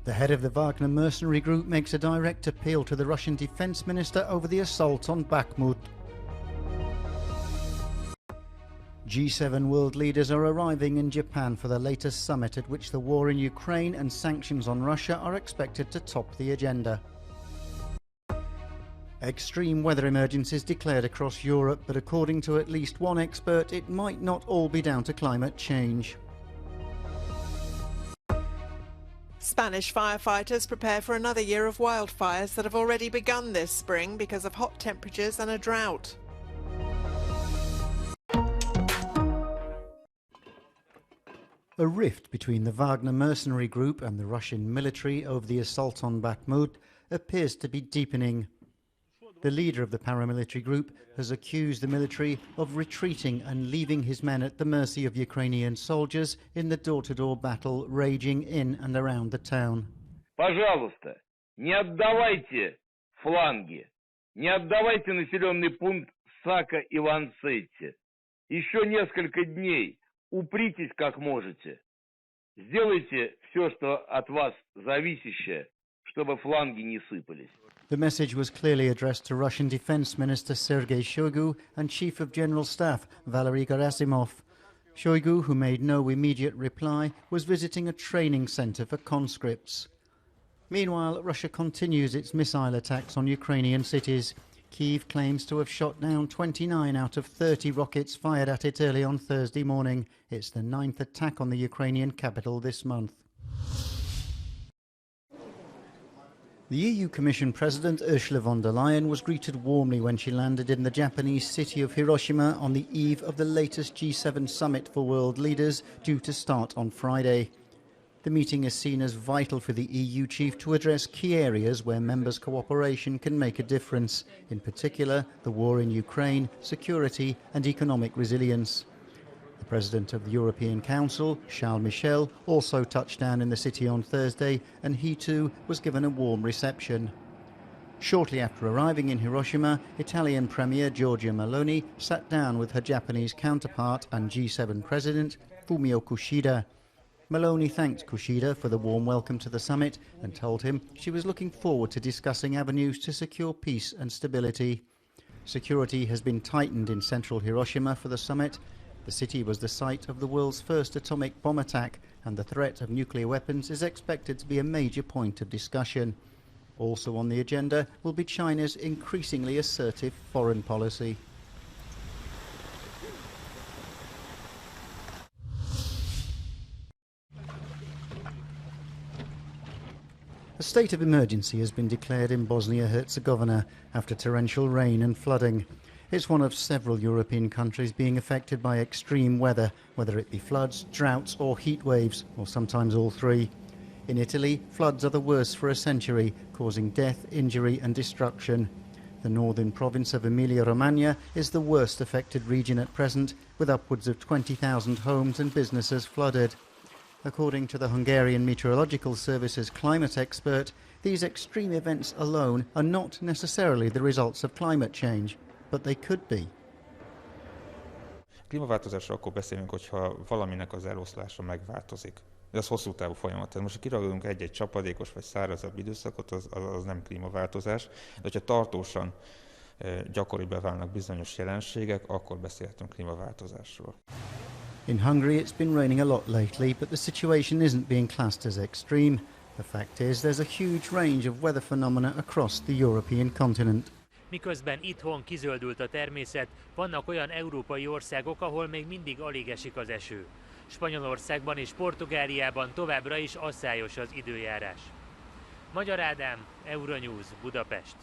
The head of the Wagner mercenary group makes a direct appeal to the Russian defense minister over the assault on Bakhmut. G7 world leaders are arriving in Japan for the latest summit at which the war in Ukraine and sanctions on Russia are expected to top the agenda. Extreme weather emergencies declared across Europe, but according to at least one expert, it might not all be down to climate change. Spanish firefighters prepare for another year of wildfires that have already begun this spring because of hot temperatures and a drought. A rift between the Wagner mercenary group and the Russian military over the assault on Bakhmut appears to be deepening. The leader of the paramilitary group has accused the military of retreating and leaving his men at the mercy of Ukrainian soldiers in the door-to-door battle raging in and around the town. Пожалуйста, не отдавайте фланги, не отдавайте населенный пункт Сака-Ивансетти. Еще несколько дней упритесь как можете. Сделайте все, что от вас зависящее, чтобы фланги не сыпались. The message was clearly addressed to Russian Defense Minister Sergei Shoigu and Chief of General Staff Valery Gerasimov. Shoigu, who made no immediate reply, was visiting a training centre for conscripts. Meanwhile, Russia continues its missile attacks on Ukrainian cities. Kyiv claims to have shot down 29 out of 30 rockets fired at it early on Thursday morning. It's the 9th attack on the Ukrainian capital this month. The EU Commission President Ursula von der Leyen was greeted warmly when she landed in the Japanese city of Hiroshima on the eve of the latest G7 summit for world leaders due to start on Friday. The meeting is seen as vital for the EU chief to address key areas where members' cooperation can make a difference, in particular the war in Ukraine, security and economic resilience. The President of the European Council, Charles Michel, also touched down in the city on Thursday, and he too was given a warm reception. Shortly after arriving in Hiroshima, Italian Premier Giorgia Meloni sat down with her Japanese counterpart and G7 President Fumio Kishida. Meloni thanked Kishida for the warm welcome to the summit and told him she was looking forward to discussing avenues to secure peace and stability. Security has been tightened in central Hiroshima for the summit. The city was the site of the world's first atomic bomb attack, and the threat of nuclear weapons is expected to be a major point of discussion. Also on the agenda will be China's increasingly assertive foreign policy. A state of emergency has been declared in Bosnia-Herzegovina after torrential rain and flooding. It's one of several European countries being affected by extreme weather, whether it be floods, droughts or heat waves, or sometimes all three. In Italy, floods are the worst for a century, causing death, injury and destruction. The northern province of Emilia-Romagna is the worst affected region at present, with upwards of 20,000 homes and businesses flooded. According to the Hungarian Meteorological Service's climate expert, these extreme events alone are not necessarily the results of climate change, but they could be. Klímaváltozásról akkor beszélünk, hogyha valaminek az eloszlása megváltozik. De ez hosszú távú folyamat. Tehát most, ha kiragadunk egy-egy csapadékos vagy szárazabb időszakot, az nem klímaváltozás. De hogyha tartósan gyakoribbá válnak bizonyos jelenségek, akkor beszélhetünk klímaváltozásról. In Hungary, it's been raining a lot lately, but the situation isn't being classed as extreme. The fact is, there's a huge range of weather phenomena across the European continent. Miközben itthon kizöldült a természet, vannak olyan európai országok, ahol még mindig alig esik az eső. Spanyolországban és Portugáliában továbbra is asszályos az időjárás. Magyar Ádám, Euronews, Budapest.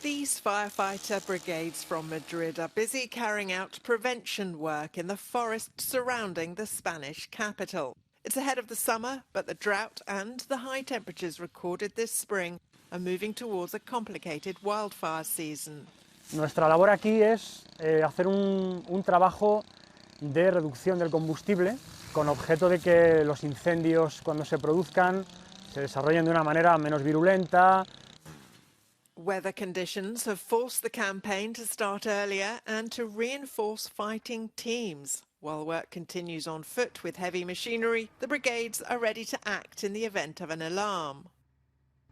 These firefighter brigades from Madrid are busy carrying out prevention work in the forest surrounding the Spanish capital. It's ahead of the summer, but the drought and the high temperatures recorded this spring are moving towards a complicated wildfire season. Nuestra labor aquí es hacer un trabajo de reducción del combustible con objeto de que los incendios, cuando se produzcan, se desarrollen de una manera menos virulenta. Weather conditions have forced the campaign to start earlier and to reinforce fighting teams. While work continues on foot with heavy machinery, the brigades are ready to act in the event of an alarm.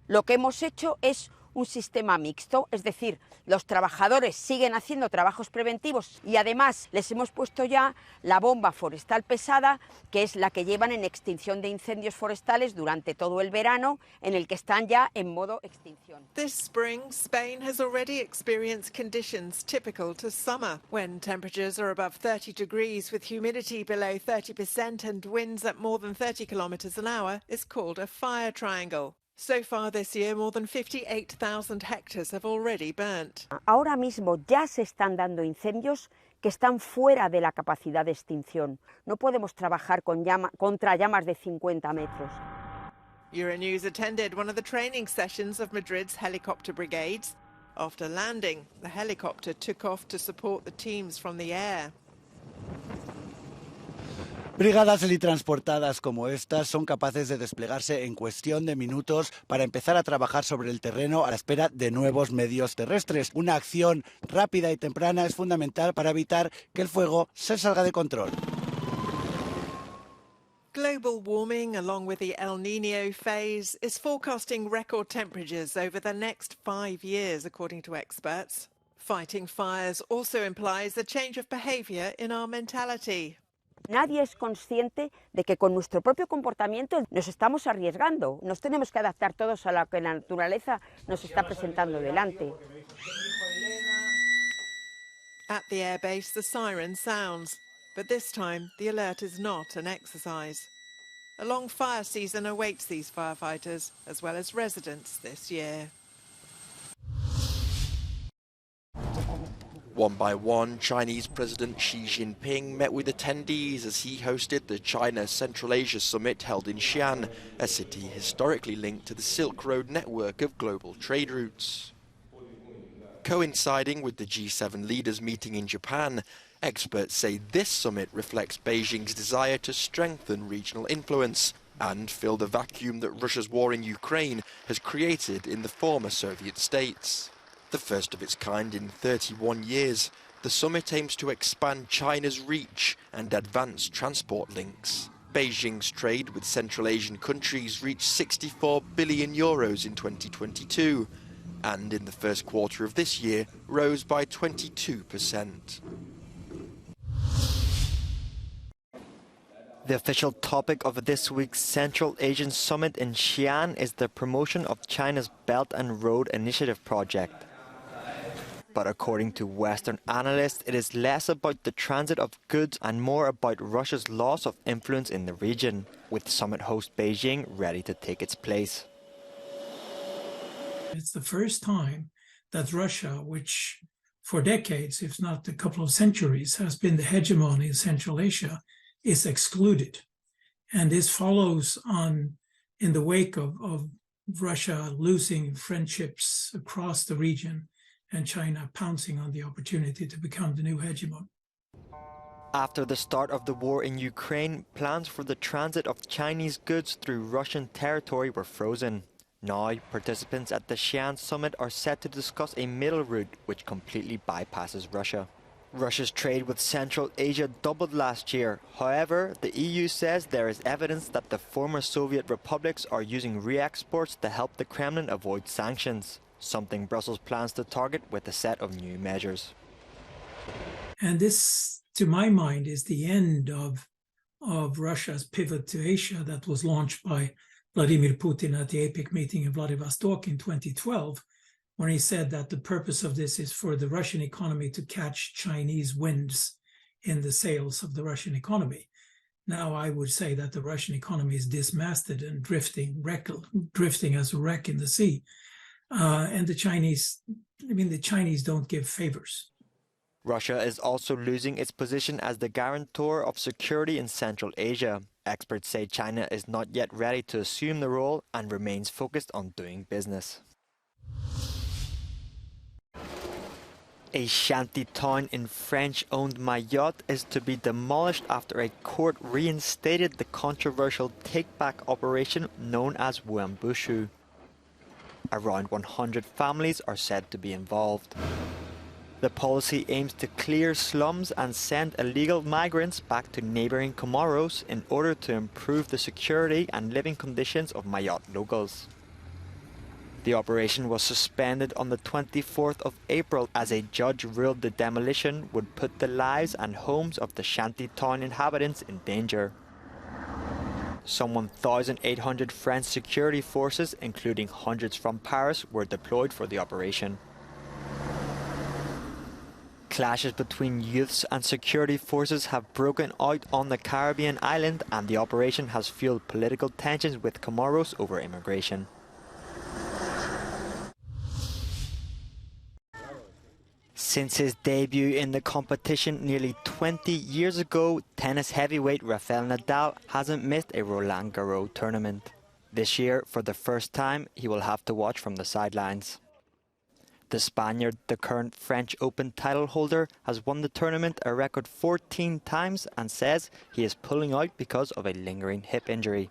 Lo que hemos hecho es un sistema mixto, es decir, los trabajadores siguen haciendo trabajos preventivos y además les hemos puesto ya la bomba forestal pesada, que es la que llevan en extinción de incendios forestales durante todo el verano, en el que están ya en modo extinción. This spring, Spain has already experienced conditions typical to summer, when temperatures are above 30 degrees with humidity below 30% and winds at more than 30 kilometers an hour is called a fire triangle. So far this year, more than 58,000 hectares have already burnt. Ahora mismo ya se están dando incendios que están fuera de la capacidad de extinción. No podemos trabajar contra llamas de 50 metros. Euronews attended one of the training sessions of Madrid's helicopter brigades. After landing, the helicopter took off to support the teams from the air. Brigadas helitransportadas como estas son capaces de desplegarse en cuestión de minutos para empezar a trabajar sobre el terreno a la espera de nuevos medios terrestres. Una acción rápida y temprana es fundamental para evitar que el fuego se salga de control. Global warming, along with the El Niño phase, is forecasting record temperatures over the next 5 years, according to experts. Fighting fires also implies a change of behaviour in our mentality. Nadie es consciente de que con nuestro propio comportamiento nos estamos arriesgando. Nos tenemos que adaptar todos a lo que la naturaleza nos está presentando delante. At the airbase, the siren sounds, but this time the alert is not an exercise. A long fire season awaits these firefighters, as well as residents this year. One by one, Chinese President Xi Jinping met with attendees as he hosted the China Central Asia Summit held in Xi'an, a city historically linked to the Silk Road network of global trade routes. Coinciding with the G7 leaders meeting in Japan, experts say this summit reflects Beijing's desire to strengthen regional influence and fill the vacuum that Russia's war in Ukraine has created in the former Soviet states. The first of its kind in 31 years, the summit aims to expand China's reach and advance transport links. Beijing's trade with Central Asian countries reached 64 billion euros in 2022, and in the first quarter of this year rose by 22%. The official topic of this week's Central Asian Summit in Xi'an is the promotion of China's Belt and Road Initiative project. But according to Western analysts, it is less about the transit of goods and more about Russia's loss of influence in the region, with summit host Beijing ready to take its place. It's the first time that Russia, which for decades, if not a couple of centuries, has been the hegemon in Central Asia, is excluded. And this follows on in the wake of Russia losing friendships across the region and China pouncing on the opportunity to become the new hegemon. After the start of the war in Ukraine, plans for the transit of Chinese goods through Russian territory were frozen. Now, participants at the Xi'an summit are set to discuss a middle route which completely bypasses Russia. Russia's trade with Central Asia doubled last year. However, the EU says there is evidence that the former Soviet republics are using re-exports to help the Kremlin avoid sanctions, something Brussels plans to target with a set of new measures. And this, to my mind, is the end of Russia's pivot to Asia that was launched by Vladimir Putin at the APEC meeting in Vladivostok in 2012, when he said that the purpose of this is for the Russian economy to catch Chinese winds in the sails of the Russian economy. Now I would say that the Russian economy is dismasted and drifting as a wreck in the sea. And the Chinese don't give favors. Russia is also losing its position as the guarantor of security in Central Asia. Experts say China is not yet ready to assume the role and remains focused on doing business. A shanty town in French-owned Mayotte is to be demolished after a court reinstated the controversial take-back operation known as Wambushu. Around 100 families are said to be involved. The policy aims to clear slums and send illegal migrants back to neighbouring Comoros in order to improve the security and living conditions of Mayotte locals. The operation was suspended on the 24th of April as a judge ruled the demolition would put the lives and homes of the shantytown inhabitants in danger. Some 1,800 French security forces, including hundreds from Paris, were deployed for the operation. Clashes between youths and security forces have broken out on the Caribbean island, and the operation has fueled political tensions with Comoros over immigration. Since his debut in the competition nearly 20 years ago, tennis heavyweight Rafael Nadal hasn't missed a Roland Garros tournament. This year, for the first time, he will have to watch from the sidelines. The Spaniard, the current French Open title holder, has won the tournament a record 14 times and says he is pulling out because of a lingering hip injury.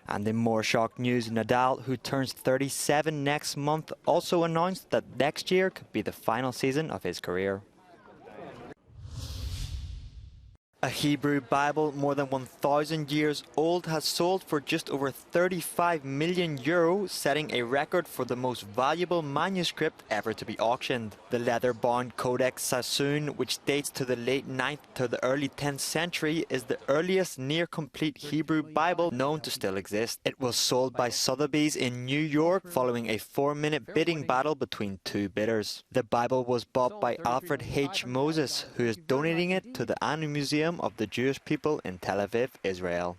And in more shock news, Nadal, who turns 37 next month, also announced that next year could be the final season of his career. A Hebrew Bible more than 1,000 years old has sold for just over 35 million euro, setting a record for the most valuable manuscript ever to be auctioned. The leather-bound Codex Sassoon, which dates to the late 9th to the early 10th century, is the earliest near-complete Hebrew Bible known to still exist. It was sold by Sotheby's in New York following a 4-minute bidding battle between two bidders. The Bible was bought by Alfred H. Moses, who is donating it to the Annu Museum of the Jewish people in Tel Aviv, Israel.